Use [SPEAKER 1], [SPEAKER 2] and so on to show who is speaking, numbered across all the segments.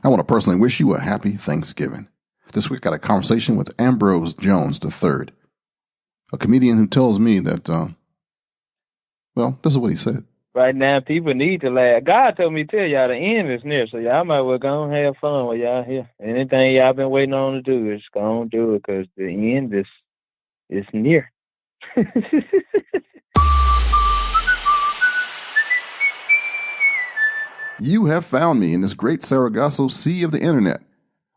[SPEAKER 1] I want to personally wish you a happy Thanksgiving. This week I got a conversation with Ambrose Jones III, a comedian who tells me that, this is what he said.
[SPEAKER 2] Right now, people need to laugh. God told me to tell y'all the end is near, so y'all might well go and have fun while y'all here. Anything y'all been waiting on to do, is go and do it, because the end is near.
[SPEAKER 1] You have found me in this great Sargasso sea of the internet.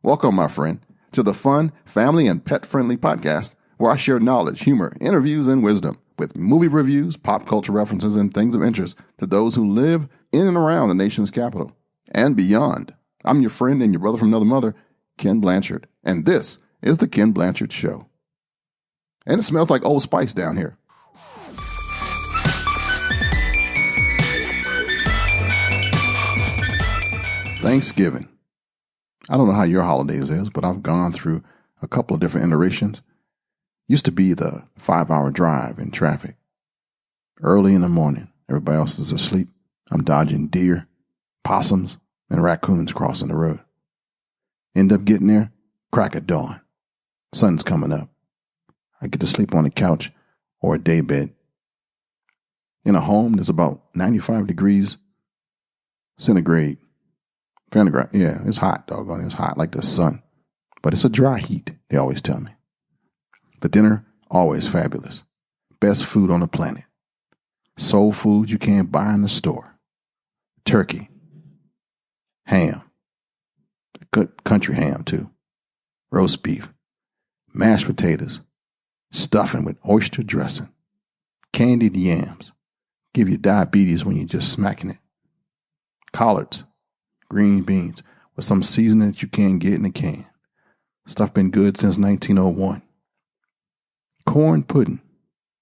[SPEAKER 1] Welcome, my friend, to the fun, family, and pet-friendly podcast where I share knowledge, humor, interviews, and wisdom with movie reviews, pop culture references, and things of interest to those who live in and around the nation's capital and beyond. I'm your friend and your brother from another mother, Kenn Blanchard, and this is the Kenn Blanchard Show. And it smells like Old Spice down here. Thanksgiving. I don't know how your holidays is, but I've gone through a couple of different iterations. Used to be the 5-hour drive in traffic. Early in the morning, everybody else is asleep. I'm dodging deer, possums, and raccoons crossing the road. End up getting there, crack of dawn. Sun's coming up. I get to sleep on a couch or a day bed. In a home that's about 95 degrees centigrade. Fahrenheit, yeah, it's hot, doggone it. It's hot like the sun. But it's a dry heat, they always tell me. The dinner, always fabulous. Best food on the planet. Soul food you can't buy in the store. Turkey. Ham. Good country ham, too. Roast beef. Mashed potatoes. Stuffing with oyster dressing. Candied yams. Give you diabetes when you're just smacking it. Collards. Green beans with some seasoning that you can't get in a can. Stuff been good since 1901. Corn pudding.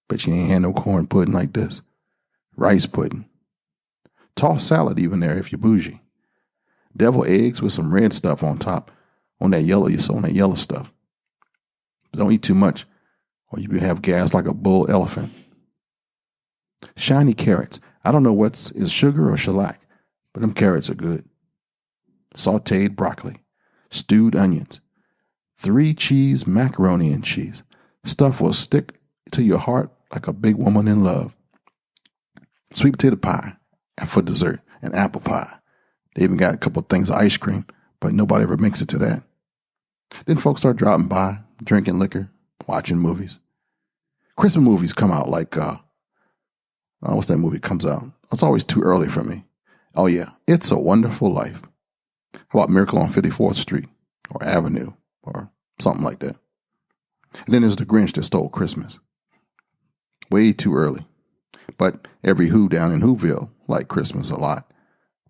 [SPEAKER 1] Bet you ain't had no corn pudding like this. Rice pudding. Tossed salad even there if you're bougie. Devil eggs with some red stuff on top. On that yellow stuff. Don't eat too much or you have gas like a bull elephant. Shiny carrots. I don't know what's is sugar or shellac, but them carrots are good. Sauteed broccoli, stewed onions, 3-cheese macaroni and cheese. Stuff will stick to your heart like a big woman in love. Sweet potato pie for dessert and apple pie. They even got a couple of things of ice cream, but nobody ever makes it to that. Then folks start dropping by, drinking liquor, watching movies. Christmas movies come out like, what's that movie comes out? It's always too early for me. Oh yeah, It's a Wonderful Life. How about Miracle on 54th Street or Avenue or something like that? And then there's The Grinch That Stole Christmas. Way too early. But every Who down in Whoville liked Christmas a lot.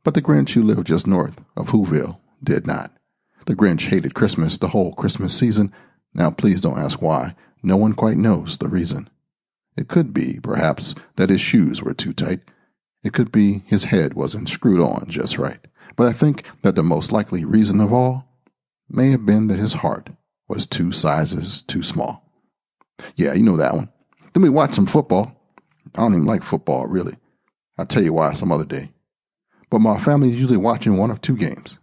[SPEAKER 1] But the Grinch who lived just north of Whoville did not. The Grinch hated Christmas the whole Christmas season. Now please don't ask why. No one quite knows the reason. It could be, perhaps, that his shoes were too tight. It could be his head wasn't screwed on just right. But I think that the most likely reason of all may have been that his heart was 2 sizes too small. Yeah, you know that one. Then we watch some football. I don't even like football, really. I'll tell you why some other day. But my family is usually watching one of 2 games.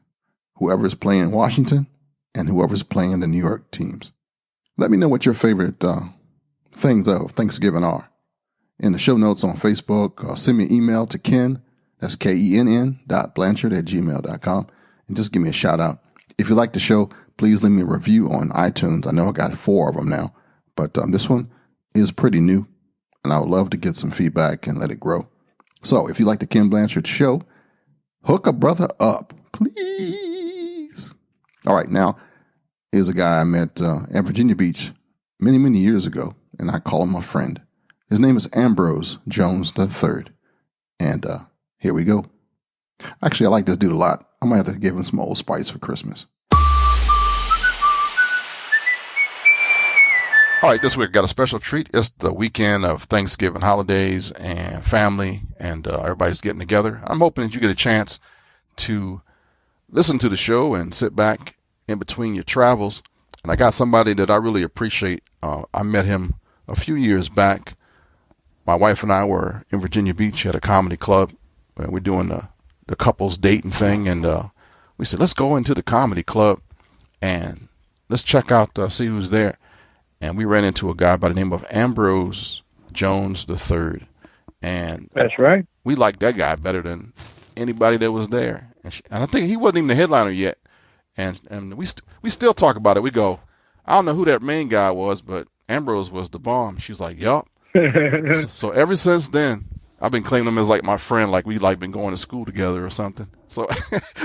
[SPEAKER 1] Whoever's playing Washington and whoever's playing the New York teams. Let me know what your favorite things of Thanksgiving are. In the show notes on Facebook, send me an email to Kenn. That's kenn.blanchard@gmail.com. And just give me a shout out. If you like the show, please leave me a review on iTunes. I know I got 4 of them now, but this one is pretty new, and I would love to get some feedback and let it grow. So if you like the Kenn Blanchard Show, hook a brother up, please. All right, now here's a guy I met at Virginia Beach many, many years ago, and I call him my friend. His name is Ambrose Jones III, and here we go. Actually, I like this dude a lot. I might have to give him some Old Spice for Christmas. All right, this week I got a special treat. It's the weekend of Thanksgiving holidays and family, and everybody's getting together. I'm hoping that you get a chance to listen to the show and sit back in between your travels. And I got somebody that I really appreciate. I met him a few years back. My wife and I were in Virginia Beach at a comedy club. And we're doing the couples dating thing, and we said, let's go into the comedy club and let's check out, see who's there. And we ran into a guy by the name of Ambrose Jones III. And
[SPEAKER 2] that's right.
[SPEAKER 1] We liked that guy better than anybody that was there. And I think he wasn't even the headliner yet. And we still talk about it. We go, I don't know who that main guy was, but Ambrose was the bomb. She was like, yup. So ever since then, I've been claiming him as like my friend, like we like been going to school together or something. So,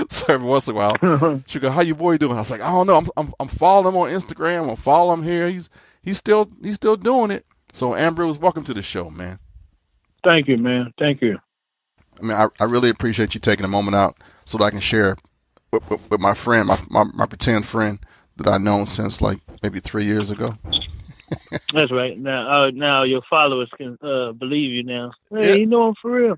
[SPEAKER 1] so every once in a while, she go, "How your boy doing?" I was like, "I don't know. I'm following him on Instagram. I'm following him here. He's still doing it." So Ambrose, welcome to the show, man.
[SPEAKER 2] Thank you, man. Thank you.
[SPEAKER 1] I mean, I really appreciate you taking a moment out so that I can share with my friend, my pretend friend that I've known since like maybe 3 years ago.
[SPEAKER 2] That's right. Now your followers can believe you now. Hey, you know him for real.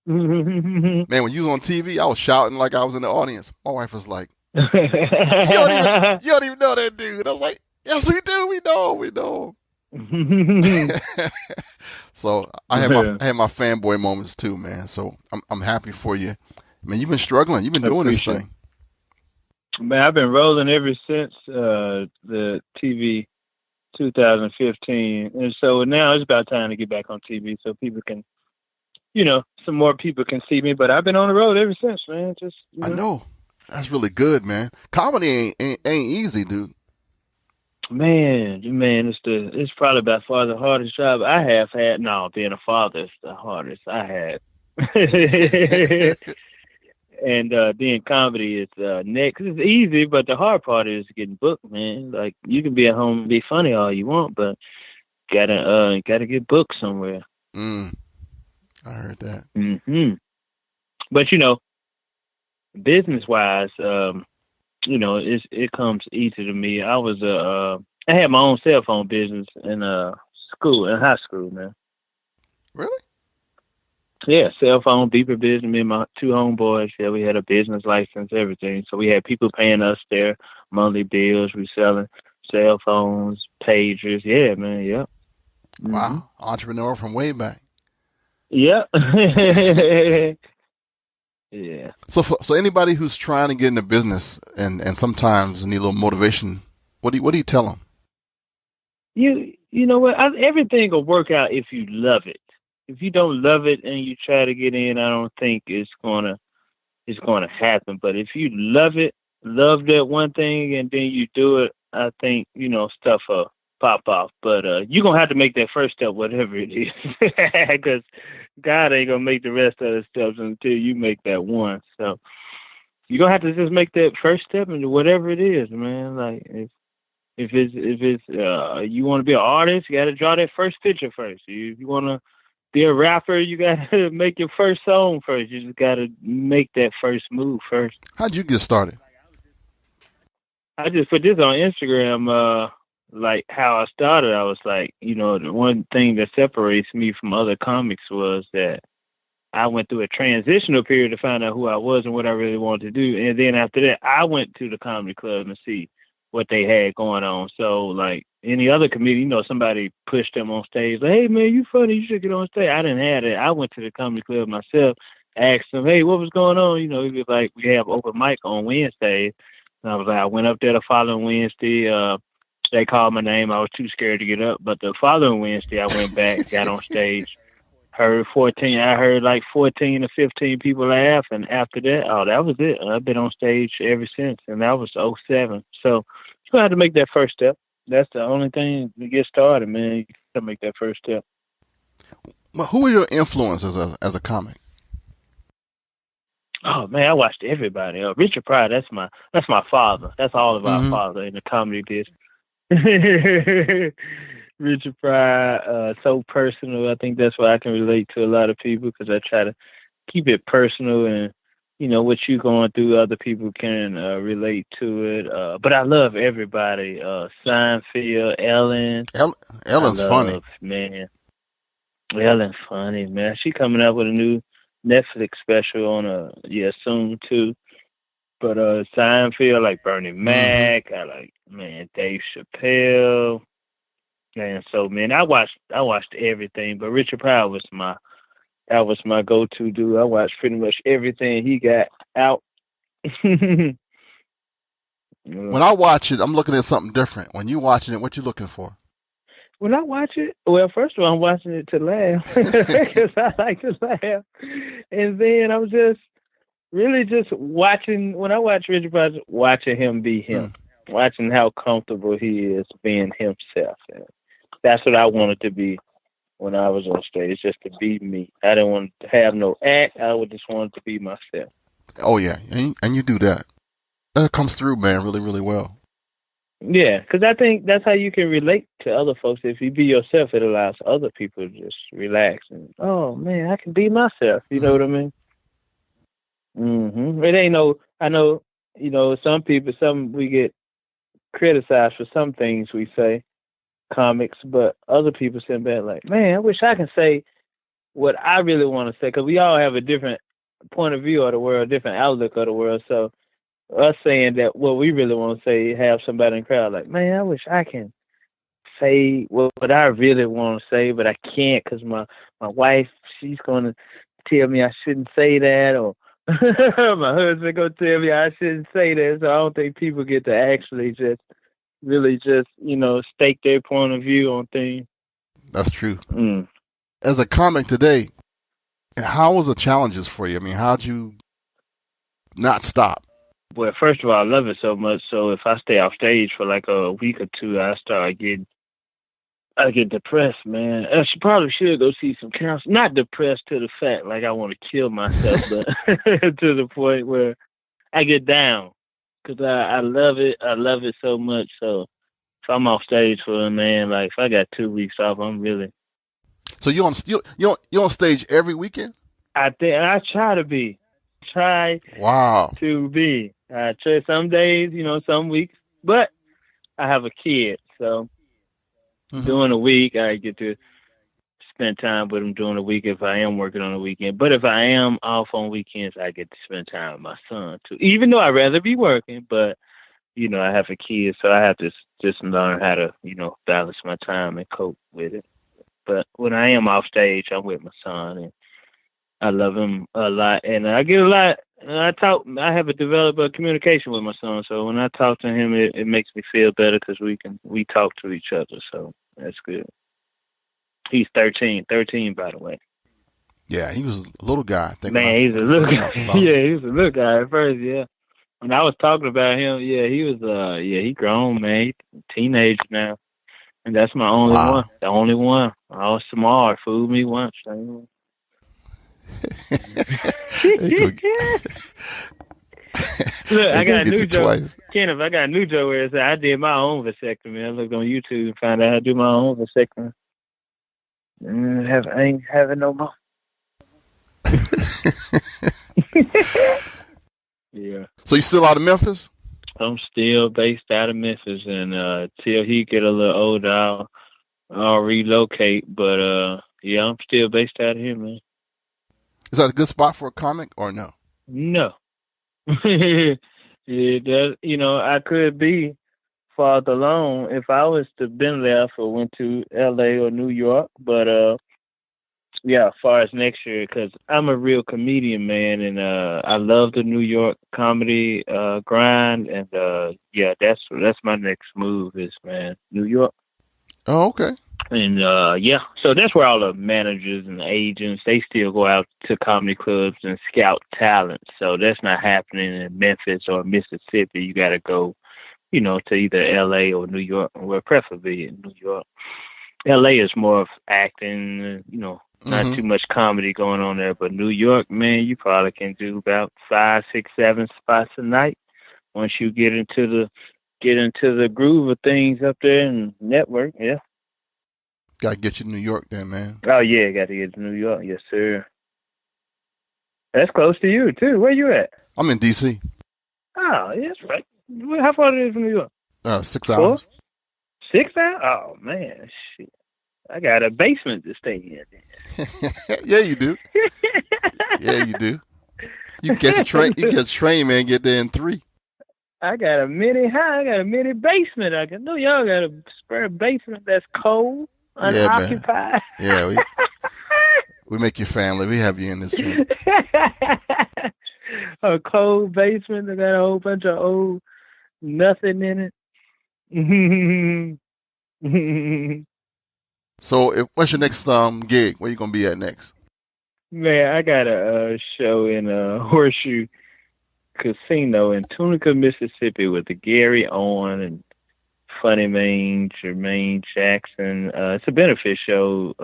[SPEAKER 1] Man, when you was on TV, I was shouting like I was in the audience. My wife was like, you don't even know that dude. I was like, yes, we do. We know him. So I had my fanboy moments too, man. So I'm happy for you. Man, you've been struggling. You've been doing this thing.
[SPEAKER 2] Man, I've been rolling ever since the TV 2015. And so now it's about time to get back on TV so people can, some more people can see me. But I've been on the road ever since, man. Just
[SPEAKER 1] I know. That's really good, man. Comedy ain't easy, dude. Man,
[SPEAKER 2] it's probably by far the hardest job I have had. No, being a father is the hardest I had. And then comedy is next. It's easy, but the hard part is getting booked, man. Like you can be at home and be funny all you want, but gotta get booked somewhere.
[SPEAKER 1] I heard that.
[SPEAKER 2] Mm-hmm. But business wise, it comes easy to me. I had my own cell phone business in high school, man.
[SPEAKER 1] Really?
[SPEAKER 2] Yeah, cell phone beeper business. Me and my two homeboys. Yeah, we had a business license, everything. So we had people paying us their monthly bills. We selling cell phones, pagers. Yeah, man. Yep.
[SPEAKER 1] Wow, mm-hmm. Entrepreneur from way back.
[SPEAKER 2] Yep. Yeah.
[SPEAKER 1] So anybody who's trying to get into business and sometimes need a little motivation, what do you tell them?
[SPEAKER 2] You know what? Everything will work out if you love it. If you don't love it and you try to get in, I don't think it's gonna happen. But if you love it, love that one thing, and then you do it, I think stuff will pop off. But you're gonna have to make that first step, whatever it is, because God ain't gonna make the rest of the steps until you make that one. So you're gonna have to just make that first step into whatever it is, man. Like if it's you want to be an artist, you got to draw that first picture first. If you want to be a rapper, you got to make your first song first. You just got to make that first move first.
[SPEAKER 1] How'd you get started?
[SPEAKER 2] I just put this on Instagram. Like how I started, I was like, the one thing that separates me from other comics was that I went through a transitional period to find out who I was and what I really wanted to do. And then after that, I went to the comedy club and see what they had going on. So like any other comedian, somebody pushed them on stage, like, hey man, you funny, you should get on stage. I didn't have it. I went to the comedy club myself, asked them, hey, what was going on? It was like we have open mic on Wednesdays. And I was like, I went up there the following Wednesday. They called my name. I was too scared to get up. But the following Wednesday, I went back, got on stage, heard like 14 or 15 people laugh. And after that, that was it. I've been on stage ever since. And that was 2007. So you have to make that first step. That's the only thing to get started, man. You got to make that first step.
[SPEAKER 1] Well, who are your influences as a comic?
[SPEAKER 2] Oh man, I watched everybody. Richard Pryor, that's my father. That's all of our father in the comedy business. Richard Pryor, so personal. I think that's why I can relate to a lot of people because I try to keep it personal and what you're going through, other people can relate to it. But I love everybody. Seinfeld, Ellen.
[SPEAKER 1] Ellen's funny,
[SPEAKER 2] man. Ellen's funny, man. She coming out with a new Netflix special on soon too. But Seinfeld, like Bernie Mac, I like Dave Chappelle, and so I watched everything. But Richard Pryor was my go-to dude. I watched pretty much everything he got out.
[SPEAKER 3] When I watch it, I'm looking at something different. When you watching it, what you looking for?
[SPEAKER 2] When I watch it, well, first of all, I'm watching it to laugh because I like to laugh, and then I'm just really just watching. When I watch Richard Pryor, watching him be him, watching how comfortable he is being himself. And that's what I wanted to be when I was on stage, just to be me. I didn't want to have no act. I would just wanted to be myself.
[SPEAKER 3] Oh yeah, and you do that. That comes through, man, really, really well.
[SPEAKER 2] Yeah, because I think that's how you can relate to other folks. If you be yourself, it allows other people to just relax and, oh man, I can be myself. You know what I mean? It ain't no. I know. Some people. We get criticized for some things we say, comics, but other people sit back like, man, I wish I can say what I really want to say, because we all have a different point of view of the world, different outlook of the world. So us saying that what we really want to say, have somebody in the crowd like, man, I wish I can say what I really want to say, but I can't because my wife, she's going to tell me I shouldn't say that, or my husband going to tell me I shouldn't say that. So I don't think people get to actually just really just, stake their point of view on things.
[SPEAKER 3] That's true. As a comic today, how was the challenges for you? I mean, how'd you not stop?
[SPEAKER 2] Well, first of all, I love it so much. So if I stay off stage for like a week or two, I get depressed, man. I probably should go see some counselors. Not depressed to the fact like I want to kill myself, but to the point where I get down because I love it. I love it so much. So if I'm off stage for a man, like if I got 2 weeks off, I'm really.
[SPEAKER 3] So you're on stage every weekend?
[SPEAKER 2] I try to be.
[SPEAKER 3] Wow.
[SPEAKER 2] To be. I try some days, some weeks, but I have a kid, so during the week I get to spend time with him during the week if I am working on the weekend. But if I am off on weekends, I get to spend time with my son too. Even though I'd rather be working, but I have a kid, so I have to just learn how to, balance my time and cope with it. But when I am off stage, I'm with my son, and I love him a lot, and I get a lot. I have developed a communication with my son, so when I talk to him, it makes me feel better because we talk to each other, so that's good. He's 13 by the way.
[SPEAKER 3] Yeah, he was a little guy.
[SPEAKER 2] Man, he's a little guy. Yeah, he was a little guy at first, yeah. When I was talking about him, yeah, he was, he grown, man. He's a teenager now. And that's my only one. The only one. I was smart. Fooled me once. Look, I got a new joke. Kenneth, I got a new joke where it said I did my own vasectomy. I looked on YouTube and found out how to do my own vasectomy. I ain't having no more. Yeah.
[SPEAKER 3] So you still out of Memphis?
[SPEAKER 2] I'm still based out of Memphis, and till he get a little older, I'll relocate. But yeah, I'm still based out of here, man.
[SPEAKER 3] Is that a good spot for a comic or no?
[SPEAKER 2] No. It does. I could be farther along if I was to been left or went to L.A. or New York. But yeah, as far as next year, because I'm a real comedian, man, and I love the New York comedy grind, and yeah, that's my next move is, man, New York.
[SPEAKER 3] Oh, okay.
[SPEAKER 2] And yeah, so that's where all the managers and the agents, they still go out to comedy clubs and scout talent. So that's not happening in Memphis or Mississippi. You got to go, to either L.A. or New York, or preferably in New York. L.A. is more of acting, not too much comedy going on there. But New York, man, you probably can do about 5, 6, 7 spots a night once you get into the groove of things up there and network. Yeah.
[SPEAKER 3] Got to get you to New York then, man.
[SPEAKER 2] Oh yeah, got to get to New York. Yes, sir. That's close to you too. Where you at?
[SPEAKER 3] I'm in D.C.
[SPEAKER 2] Oh, yeah, that's right. How far is it from New York?
[SPEAKER 3] 6 hours.
[SPEAKER 2] 4? 6 hours? Oh man, shit. I got a basement to stay in.
[SPEAKER 3] Yeah, you do. Yeah, you do. You get the train. You get the train, man. Get there in 3.
[SPEAKER 2] I got a mini house. I got a mini basement. I can know y'all got a spare basement that's cold, unoccupied.
[SPEAKER 3] Yeah, we make your family. We have you in this joint.
[SPEAKER 2] a cold basement that got a whole bunch of old nothing in it.
[SPEAKER 3] So, what's your next gig? Where you gonna be at next?
[SPEAKER 2] Man, I got a show in Horseshoe Casino in Tunica, Mississippi with the Gary Owen and Funny Man, Jermaine Jackson. It's a benefit show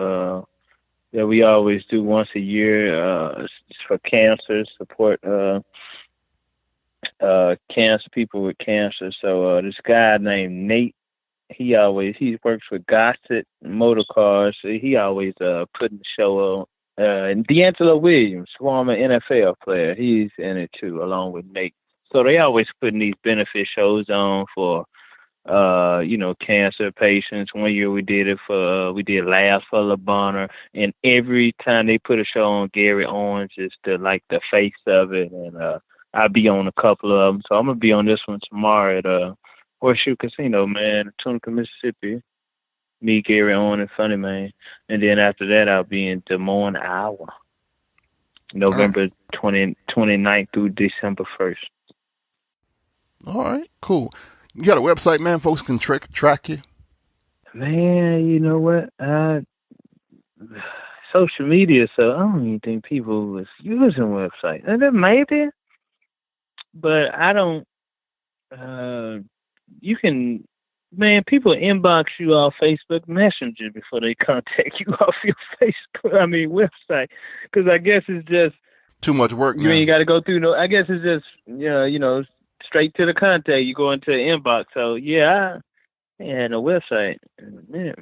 [SPEAKER 2] that we always do once a year. It's for cancer, support cancer people with cancer. So this guy named Nate, he works with Gossett Motor Cars. So he always putting the show on. And D'Angelo Williams, former NFL player, he's in it too, along with Nate. So they always putting these benefit shows on for cancer patients. One year we did Laughs for La Bonner, and every time they put a show on, Gary Owens is the face of it, and I'll be on a couple of them. So I'm gonna be on this one tomorrow at Horseshoe Casino, man, Tunica, Mississippi. Me, Gary Owens, and Funny Man, and then after that I'll be in Des Moines, Iowa, November 29th through December 1st.
[SPEAKER 3] All right, cool. You got a website, man? Folks can track you.
[SPEAKER 2] Man, you know what? Social media, so I don't even think people was using websites. And then maybe, but I don't. You can, man. People inbox you off Facebook Messenger before they contact you off your website, because I guess it's just
[SPEAKER 3] too much work.
[SPEAKER 2] You ain't got to go through I guess it's just straight to the contact. You go into the inbox. So yeah, I had a website. Man,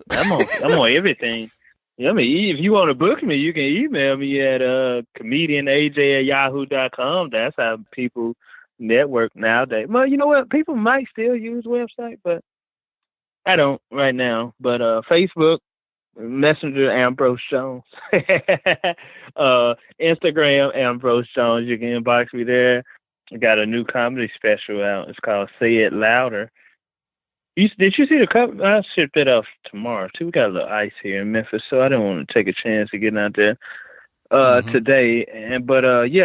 [SPEAKER 2] I'm on everything. Yeah, I mean, if you want to book me, you can email me at comedianaj@yahoo.com. That's how people network nowadays. Well, you know what? People might still use website, but I don't right now. But Facebook, Messenger, Ambrose Jones. Instagram, Ambrose Jones. You can inbox me there. I got a new comedy special out. It's called Say It Louder. Did you see the cover? I'll ship that off tomorrow, too. We got a little ice here in Memphis, so I don't want to take a chance of getting out there today. But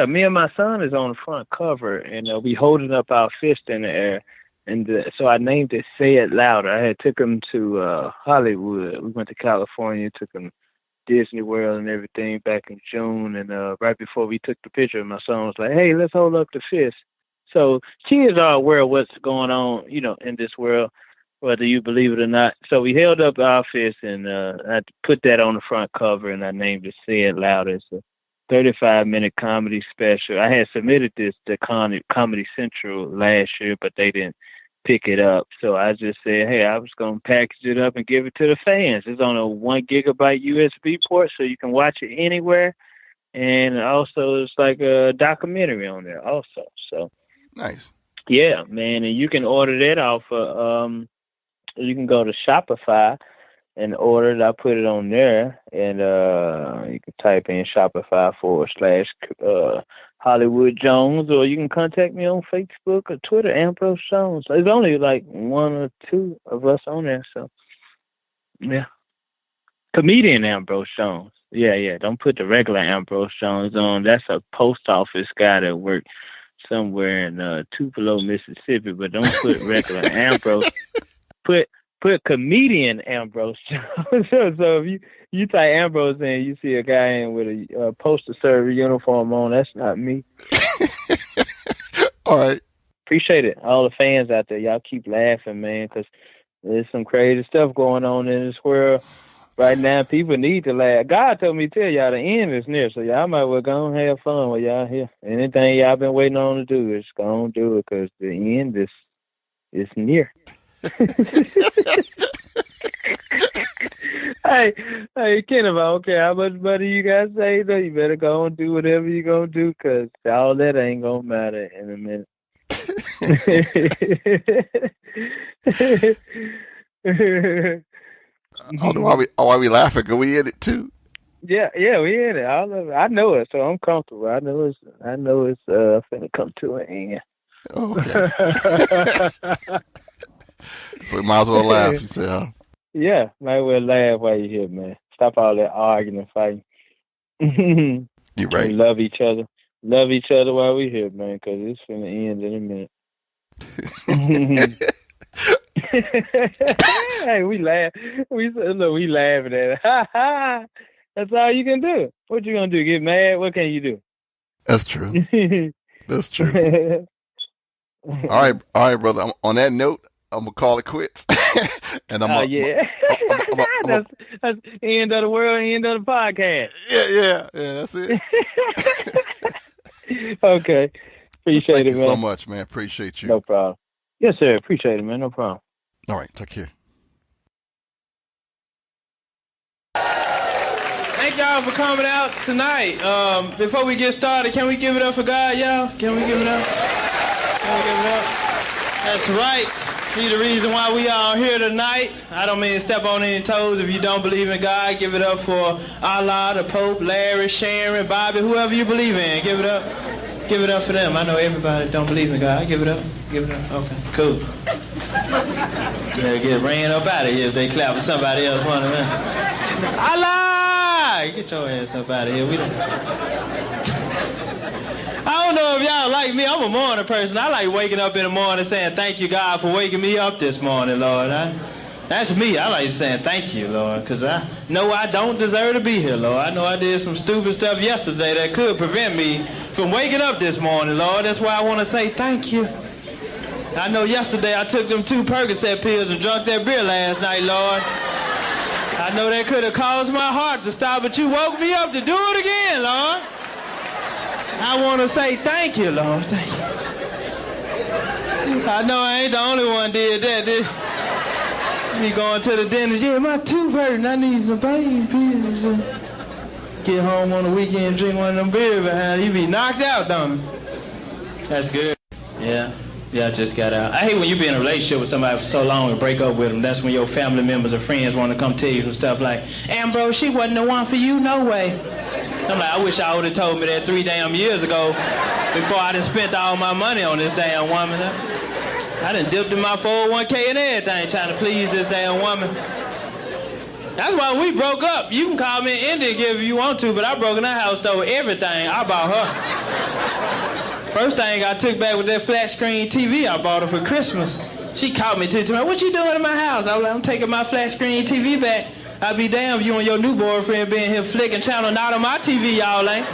[SPEAKER 2] me and my son is on the front cover, and we holding up our fist in the air. And so I named it Say It Louder. I had took him to Hollywood. We went to California, took him Disney World and everything back in June. And right before we took the picture, my son was like, hey, let's hold up the fist. So kids are aware of what's going on, in this world, whether you believe it or not. So we held up our fist, and I put that on the front cover, and I named it Say It Louder. It's a 35-minute comedy special. I had submitted this to Comedy Central last year, but they didn't pick it up. So I just said, hey, I was going to package it up and give it to the fans. It's on a 1 gigabyte USB port, so you can watch it anywhere. And also it's like a documentary on there also. So
[SPEAKER 3] nice.
[SPEAKER 2] Yeah, man. And you can order that off you can go to Shopify and order it. I put it on there, and you can type in Shopify / Hollywood Jones, or you can contact me on Facebook or Twitter, Ambrose Jones. There's only like 1 or 2 of us on there, so yeah. Comedian Ambrose Jones. Yeah. Don't put the regular Ambrose Jones on. That's a post office guy that worked somewhere in Tupelo, Mississippi, but don't put regular Ambrose. Put comedian Ambrose Jones. So if you type Ambrose in, you see a guy in with a postal service uniform on. That's not me.
[SPEAKER 3] All right.
[SPEAKER 2] Appreciate it. All the fans out there, y'all keep laughing, man, because there's some crazy stuff going on in this world right now. People need to laugh. God told me to tell y'all the end is near, so y'all might well go and have fun while y'all here. Anything y'all been waiting on to do, is go and do it, because the end is near. Hey, Kenn, I don't care how much money you guys say, though, you better go and do whatever you're going to do, because all that ain't going to matter in a minute.
[SPEAKER 3] Why we laughing? Are we in it too?
[SPEAKER 2] Yeah, we in it. All of it. I know it, so I'm comfortable. I know it's finna come to an end.
[SPEAKER 3] Okay. So we might as well laugh, you say, huh?
[SPEAKER 2] Yeah, might as well laugh while you're here, man. Stop all that arguing and fighting.
[SPEAKER 3] You're right.
[SPEAKER 2] We love each other. Love each other while we here, man, because it's finna end in a minute. Hey, we laugh. We laughing at it. Ha ha. That's all you can do. What you gonna do? Get mad? What can you do?
[SPEAKER 3] That's true. That's true. All right, brother. On that note, I'm gonna call it quits. And I'm
[SPEAKER 2] that's end of the world, end of the podcast.
[SPEAKER 3] Yeah. That's it.
[SPEAKER 2] Okay. Appreciate it, man.
[SPEAKER 3] Thank you so much, man. Appreciate you.
[SPEAKER 2] No problem. Yes, sir. Appreciate it, man. No problem.
[SPEAKER 3] All right. Take care.
[SPEAKER 4] Thank y'all for coming out tonight. Before we get started, can we give it up for God, y'all? Can we give it up? Can we give it up? That's right. He's the reason why we all here tonight. I don't mean to step on any toes. If you don't believe in God, give it up for Allah, the Pope, Larry, Sharon, Bobby, whoever you believe in. Give it up. Give it up for them. I know everybody don't believe in God. Give it up. Give it up. Okay, cool. They'll get ran up out of here if they clap for somebody else one of them. Allah! Get your ass up out of here. I don't know if y'all like me. I'm a morning person. I like waking up in the morning saying, thank you, God, for waking me up this morning, Lord. That's me. I like saying thank you, Lord, because I know I don't deserve to be here, Lord. I know I did some stupid stuff yesterday that could prevent me from waking up this morning, Lord. That's why I want to say thank you. I know yesterday I took them 2 Percocet pills and drunk that beer last night, Lord. I know that could have caused my heart to stop, but you woke me up to do it again, Lord. I want to say thank you, Lord. Thank you. I know I ain't the only one did that. Me going to the dentist, yeah, my tooth hurting. I need some pain pills. Get home on the weekend, drink one of them beers behind. You be knocked out, don't you? That's good. Yeah, I just got out. I hate when you be in a relationship with somebody for so long and break up with them. That's when your family members or friends want to come tell you some stuff like, Ambrose, she wasn't the one for you, no way. I'm like, I wish I would have told me that 3 damn years ago before I done spent all my money on this damn woman. I done dipped in my 401k and everything trying to please this damn woman. That's why we broke up. You can call me an Indian giver if you want to, but I broke in her house, stole everything. I bought her. First thing I took back was that flat screen TV I bought her for Christmas. She called me to me, what you doing in my house? I was like, I'm taking my flat screen TV back. I'd be damned if you and your new boyfriend being here flicking channel not on my TV, y'all ain't.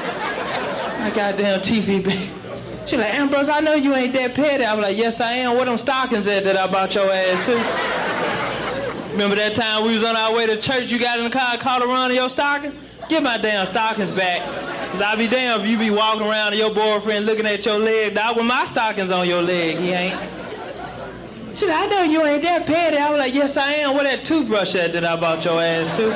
[SPEAKER 4] My goddamn TV back. She like, Ambrose, I know you ain't that petty. I was like, yes, I am. Where them stockings at that I bought your ass to? Remember that time we was on our way to church, you got in the car, caught a run of your stocking? Get my damn stockings back. Cause I'll be damned if you be walking around and your boyfriend looking at your leg, dog, with my stockings on your leg, he ain't. She like, I know you ain't that petty. I was like, yes, I am. Where that toothbrush at that I bought your ass to?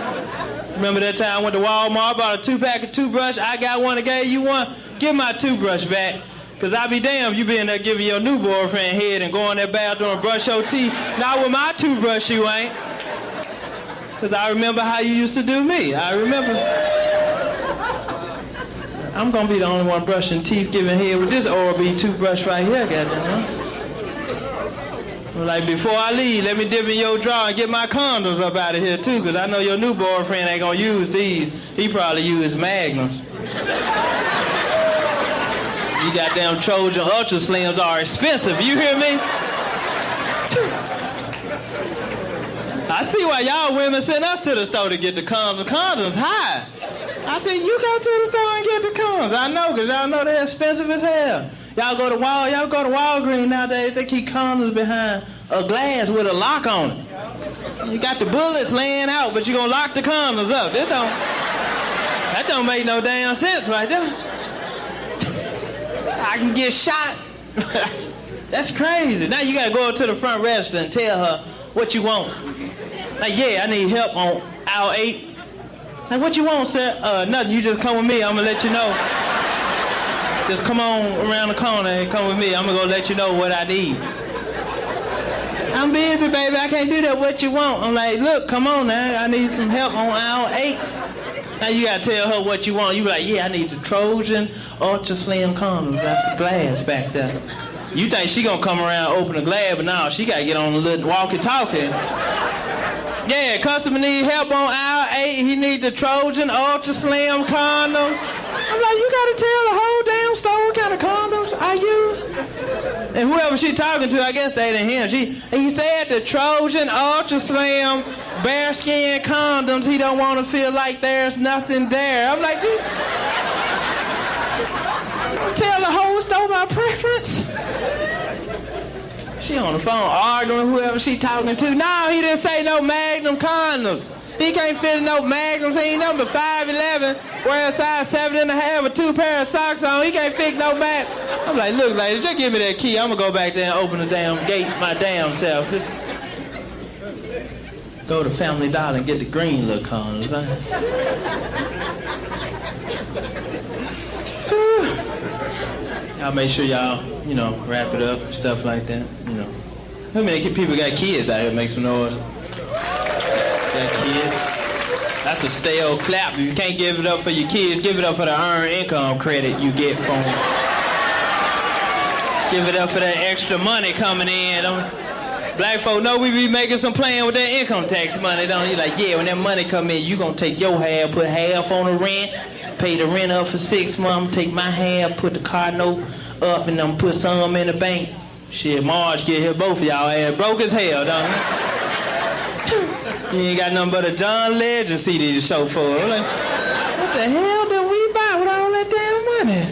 [SPEAKER 4] Remember that time I went to Walmart, bought a 2-pack of toothbrush, I got one and gave you one? Give my toothbrush back. Cause I be damned if you be in there giving your new boyfriend head and go in that bathroom and brush your teeth. Not with my toothbrush, you ain't. Cause I remember how you used to do me. I remember. I'm gonna be the only one brushing teeth, giving head with this Oral-B toothbrush right here, goddamn. Like, before I leave, let me dip in your drawer and get my condoms up out of here too, cause I know your new boyfriend ain't gonna use these. He probably use Magnums. You goddamn Trojan Ultra Slims are expensive, you hear me? I see why y'all women send us to the store to get the condoms. Condoms high. I said, you go to the store and get the condoms. I know, because y'all know they're expensive as hell. Y'all go to Walgreens nowadays, they keep condoms behind a glass with a lock on it. You got the bullets laying out, but you gonna lock the condoms up. That don't make no damn sense right there. I can get shot. That's crazy. Now you gotta go up to the front register and tell her what you want. Like, yeah, I need help on aisle 8. Like, what you want, sir? Nothing. You just come with me. I'm gonna let you know. Just come on around the corner and come with me. I'm gonna go let you know what I need. I'm busy, baby. I can't do that. What you want? I'm like, look, come on now. I need some help on aisle 8. Now you gotta tell her what you want. You be like, yeah, I need the Trojan Ultra Slim condoms. Got the glass back there. You think she gonna come around, open the glass, but now she gotta get on the little walkie-talkie. Yeah, customer need help on aisle 8. He need the Trojan Ultra Slim condoms. I'm I'm like, you gotta tell the whole damn store what kind of condoms I use. And whoever she talking to, I guess they didn't hear. He said the Trojan Ultra Slim bearskin condoms, he don't want to feel like there's nothing there. I'm like, dude, tell the whole store my preference. She on the phone arguing with whoever she talking to. No, he didn't say no Magnum condoms. He can't fit in no Magnums. He ain't number 5'11", wear a size 7.5 with 2 pair of socks on. He can't fit no Magnum. I'm like, look, lady, just give me that key. I'm gonna go back there and open the damn gate my damn self. Just go to Family Dollar and get the green little condoms. Y'all make sure y'all, wrap it up, stuff like that, How many people got kids out here? Make some noise. Got kids. That's a stale clap. If you can't give it up for your kids, give it up for the earned income credit you get from them. Give it up for that extra money coming in. Black folk know we be making some plan with that income tax money, don't you? Like, yeah, when that money come in, you gonna take your half, put half on the rent, pay the rent up for 6 months, take my half, put the car note up, and I'm put some in the bank. Shit, Marge get here, both of y'all ass broke as hell, don't you? You ain't got nothing but a John Legend CD to show for it. Like, what the hell did we buy with all that damn money?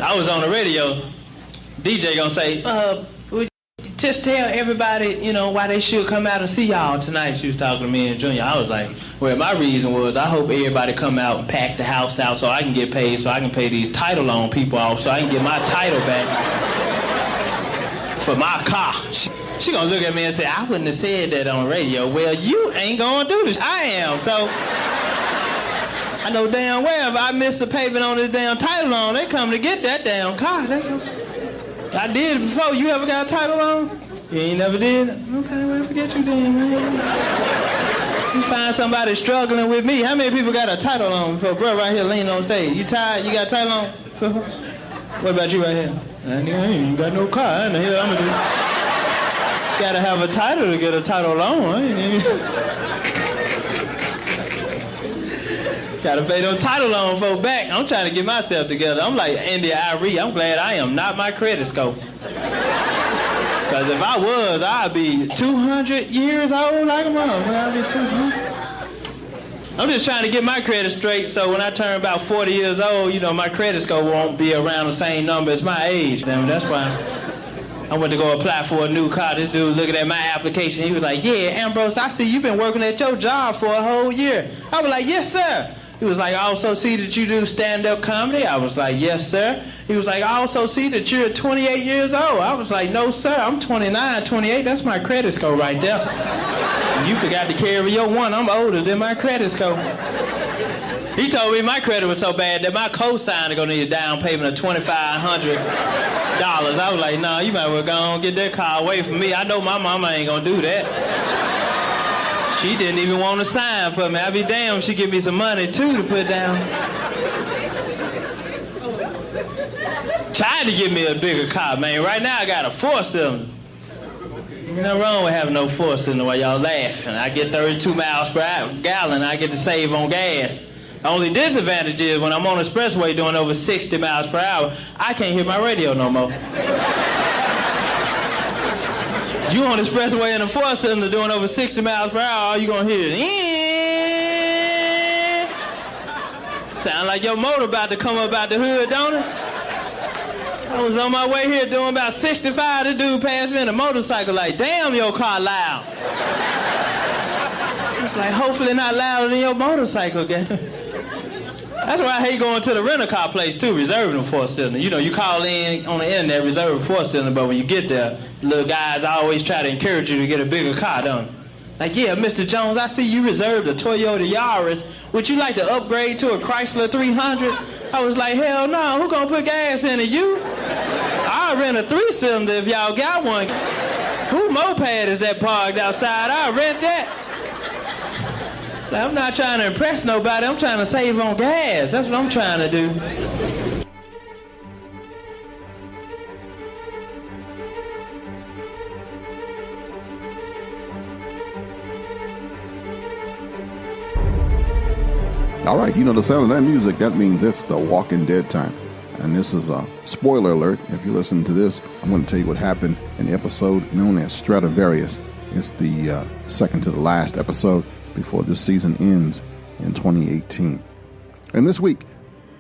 [SPEAKER 4] I was on the radio. DJ gonna say, just tell everybody, why they should come out and see y'all tonight. She was talking to me and Junior. I was like, well, my reason was I hope everybody come out and pack the house out so I can get paid, so I can pay these title loan people off, so I can get my title back for my car. She gonna look at me and say, I wouldn't have said that on the radio. Well, you ain't gonna do this. I am. So I know damn well if I miss the payment on this damn title loan, they come to get that damn car. I did it before. You ever got a title loan? You ain't never did? Okay, well, forget you then, man. You find somebody struggling with me. How many people got a title loan before? Bro, right here, leaning on stage. You tired? You got a title loan? What about you right here? I ain't even got no car. I ain't the hell I'm gonna do. Gotta have a title to get a title loan. I ain't even... Gotta pay them title loan folks back. I'm trying to get myself together. I'm like India Irie. I'm glad I am not my credit score. Because if I was, I'd be 200 years old like a mother. I'd be 200. I'm just trying to get my credit straight so when I turn about 40 years old, my credit score won't be around the same number as my age. That's why I went to go apply for a new car. This dude looking at my application. He was like, yeah, Ambrose, I see you've been working at your job for a whole year. I was like, yes, sir. He was like, I also see that you do stand-up comedy. I was like, yes, sir. He was like, I also see that you're 28 years old. I was like, no, sir, I'm 29, 28. That's my credit score right there. You forgot to carry your one. I'm older than my credit score. He told me my credit was so bad that my co-signer gonna need a down payment of $2,500. I was like, nah, you might well go on and get that car away from me. I know my mama ain't gonna do that. She didn't even want to sign for me. I'd be damned if she give me some money, too, to put down. Tried to give me a bigger car, man. Right now, I got a 4-cylinder. Ain't nothing wrong with having no 4-cylinder while y'all laughing. I get 32 miles per gallon. I get to save on gas. The only disadvantage is when I'm on the expressway doing over 60 miles per hour, I can't hear my radio no more. You on the expressway in a 4-cylinder doing over 60 miles per hour, all you gonna hear is, sound like your motor about to come up out the hood, don't it? I was on my way here doing about 65. This dude passed me in a motorcycle like, damn, your car loud. It's like, hopefully not louder than your motorcycle, guy. That's why I hate going to the rental car place, too, reserving a 4-cylinder. You call in on the internet, reserve a 4-cylinder, but when you get there, little guys always try to encourage you to get a bigger car, don't they? Like, yeah, Mr. Jones, I see you reserved a Toyota Yaris. Would you like to upgrade to a Chrysler 300? I was like, hell no, who gonna put gas in it, you? I'll rent a 3-cylinder if y'all got one. Who moped is that parked outside? I'll rent that. I'm not trying to impress nobody. I'm trying to save on gas. That's what I'm trying to do.
[SPEAKER 1] All right, you know the sound of that music, that means it's the Walking Dead time. And this is a spoiler alert. If you're listening to this, I'm going to tell you what happened in the episode known as Stradivarius. It's the second to the last episode before this season ends in 2018. And this week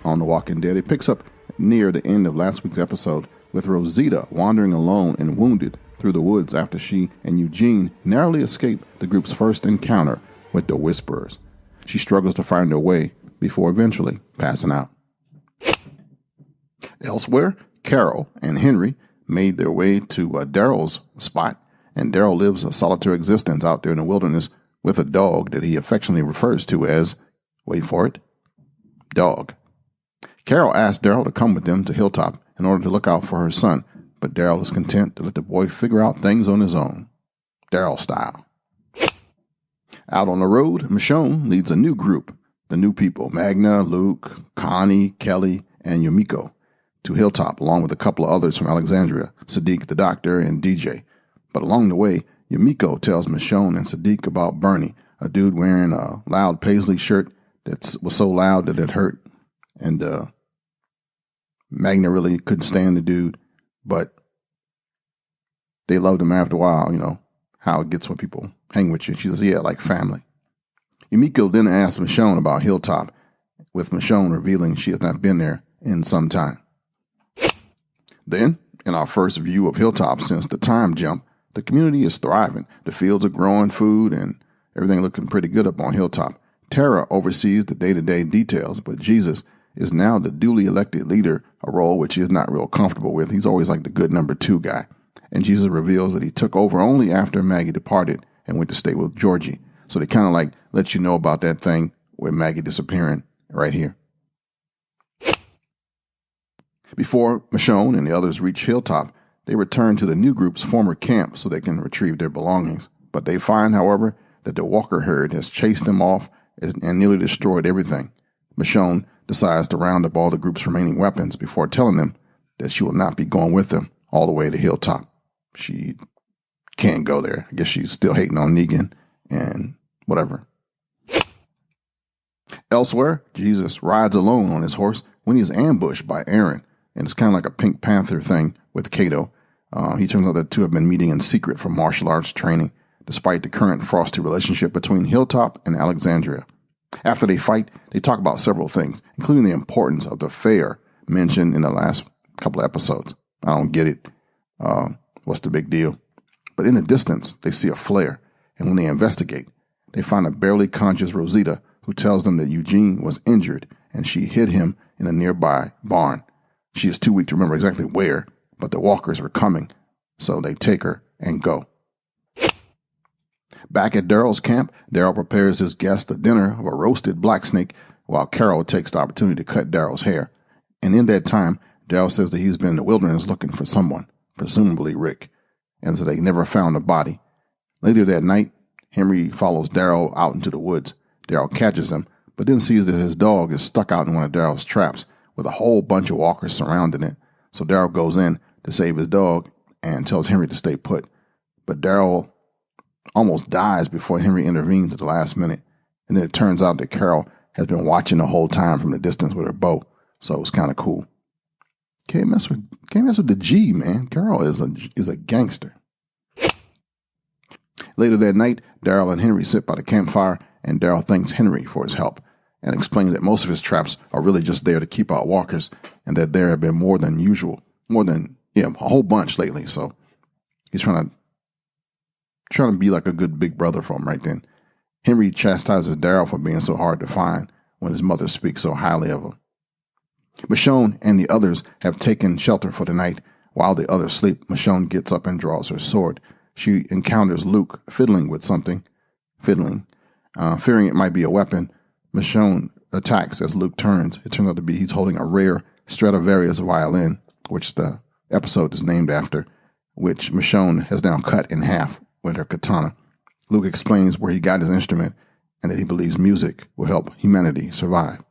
[SPEAKER 1] on The Walking Dead, it picks up near the end of last week's episode with Rosita wandering alone and wounded through the woods after she and Eugene narrowly escape the group's first encounter with the Whisperers. She struggles to find her way before eventually passing out. Elsewhere, Carol and Henry made their way to Daryl's spot, and Daryl lives a solitary existence out there in the wilderness with a dog that he affectionately refers to as, wait for it, Dog. Carol asked Daryl to come with them to Hilltop in order to look out for her son, but Daryl is content to let the boy figure out things on his own, Daryl style. Out on the road, Michonne leads a new group, the new people, Magna, Luke, Connie, Kelly, and Yumiko, to Hilltop, along with a couple of others from Alexandria, Sadiq the doctor, and DJ. But along the way, Yumiko tells Michonne and Sadiq about Bernie, a dude wearing a loud paisley shirt that was so loud that it hurt. And Magna really couldn't stand the dude, but they loved him after a while, you know, how it gets when people hang with you. She says, yeah, like family. Yumiko then asks Michonne about Hilltop, with Michonne revealing she has not been there in some time. Then, in our first view of Hilltop since the time jump, the community is thriving. The fields are growing food and everything looking pretty good up on Hilltop. Tara oversees the day-to-day details, but Jesus is now the duly elected leader, a role which he is not real comfortable with. He's always like the good number 2 guy. And Jesus reveals that he took over only after Maggie departed and went to stay with Georgie. So they kind of like let you know about that thing with Maggie disappearing right here. Before Michonne and the others reach Hilltop, they return to the new group's former camp so they can retrieve their belongings. But they find, however, that the Walker herd has chased them off and nearly destroyed everything. Michonne decides to round up all the group's remaining weapons before telling them that she will not be going with them all the way to Hilltop. She can't go there. I guess she's still hating on Negan and whatever. Elsewhere, Jesus rides alone on his horse when he's ambushed by Aaron. And it's kind of like a Pink Panther thing with Kato. He turns out that the two have been meeting in secret for martial arts training, despite the current frosty relationship between Hilltop and Alexandria. After they fight, they talk about several things, including the importance of the fair mentioned in the last couple of episodes. I don't get it. What's the big deal? But in the distance, they see a flare, and when they investigate, they find a barely conscious Rosita who tells them that Eugene was injured and she hid him in a nearby barn. She is too weak to remember exactly where, but the walkers were coming, so they take her and go. Back at Daryl's camp, Daryl prepares his guests a dinner of a roasted black snake while Carol takes the opportunity to cut Daryl's hair. And in that time, Daryl says that he's been in the wilderness looking for someone, presumably Rick, and so they never found a body. Later that night, Henry follows Daryl out into the woods. Daryl catches him, but then sees that his dog is stuck out in one of Daryl's traps with a whole bunch of walkers surrounding it. So Daryl goes in to save his dog and tells Henry to stay put. But Daryl almost dies before Henry intervenes at the last minute. And then it turns out that Carol has been watching the whole time from the distance with her bow. So it was kind of cool. Can't mess with the G, man. Carol is a gangster. Later that night, Daryl and Henry sit by the campfire, and Daryl thanks Henry for his help and explains that most of his traps are really just there to keep out walkers, and that there have been more than a whole bunch lately. So he's trying to be like a good big brother for him right then. Henry chastises Daryl for being so hard to find when his mother speaks so highly of him. Michonne and the others have taken shelter for the night. While the others sleep, Michonne gets up and draws her sword. She encounters Luke fiddling with something. Fearing it might be a weapon, Michonne attacks as Luke turns. It turns out to be he's holding a rare Stradivarius violin, which the episode is named after, which Michonne has now cut in half with her katana. Luke explains where he got his instrument and that he believes music will help humanity survive.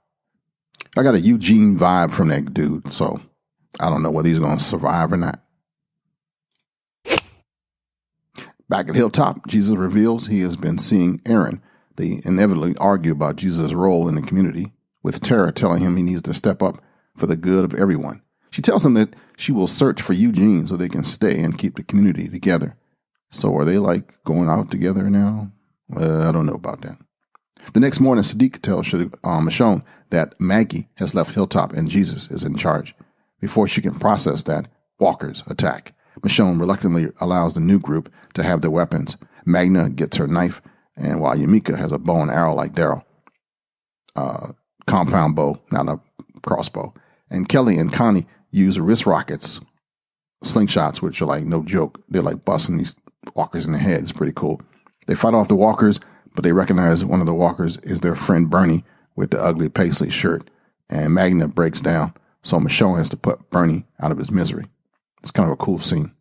[SPEAKER 1] I got a Eugene vibe from that dude, so I don't know whether he's going to survive or not. Back at Hilltop, Jesus reveals he has been seeing Aaron, They inevitably argue about Jesus' role in the community, with Tara telling him he needs to step up for the good of everyone. She tells him that she will search for Eugene so they can stay and keep the community together. So are they like going out together now? I don't know about that. The next morning, Sadiq tells Michonne that Maggie has left Hilltop and Jesus is in charge. Before she can process that, walkers attack. Michonne reluctantly allows the new group to have their weapons. Magna gets her knife, and while Yamika has a bow and arrow like Daryl, compound bow, not a crossbow. And Kelly and Connie use wrist rockets, slingshots, which are like no joke. They're like busting these walkers in the head. It's pretty cool. They fight off the walkers, but they recognize one of the walkers is their friend Bernie with the ugly paisley shirt. And Magna breaks down, so Michonne has to put Bernie out of his misery. It's kind of a cool scene.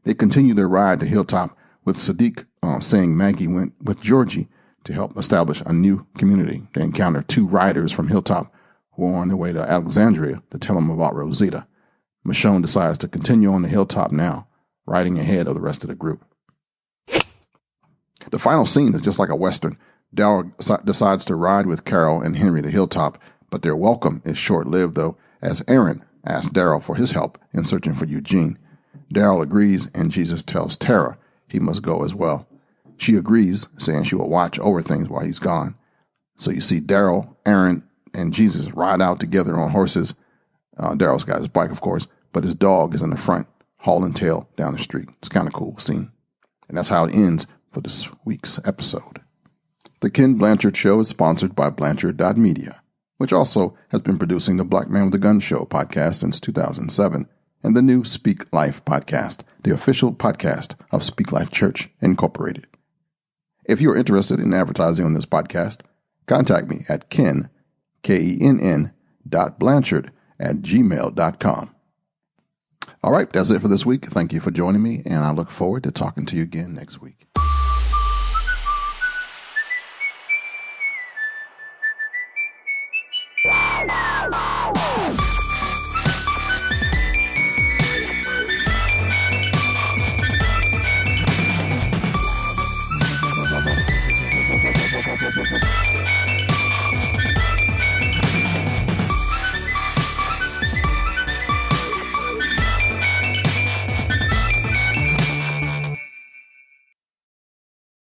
[SPEAKER 1] They continue their ride to Hilltop with Sadiq saying Maggie went with Georgie to help establish a new community. They encounter 2 riders from Hilltop who are on their way to Alexandria to tell them about Rosita. Michonne decides to continue on the Hilltop now, riding ahead of the rest of the group. The final scene is just like a Western. Daryl decides to ride with Carol and Henry to Hilltop, but their welcome is short-lived, though, as Aaron asks Daryl for his help in searching for Eugene. Daryl agrees, and Jesus tells Tara he must go as well. She agrees, saying she will watch over things while he's gone. So you see Daryl, Aaron, and Jesus ride out together on horses. Daryl's got his bike, of course, but his dog is in the front, hauling tail down the street. It's kind of cool scene. And that's how it ends for this week's episode. The Kenn Blanchard Show is sponsored by Blanchard.media, which also has been producing the Black Man with a Gun Show podcast since 2007, and the new Speak Life podcast, the official podcast of Speak Life Church Incorporated. If you are interested in advertising on this podcast, contact me at Kenn, kenn.blanchard@gmail.com. All right, that's it for this week. Thank you for joining me, and I look forward to talking to you again next week.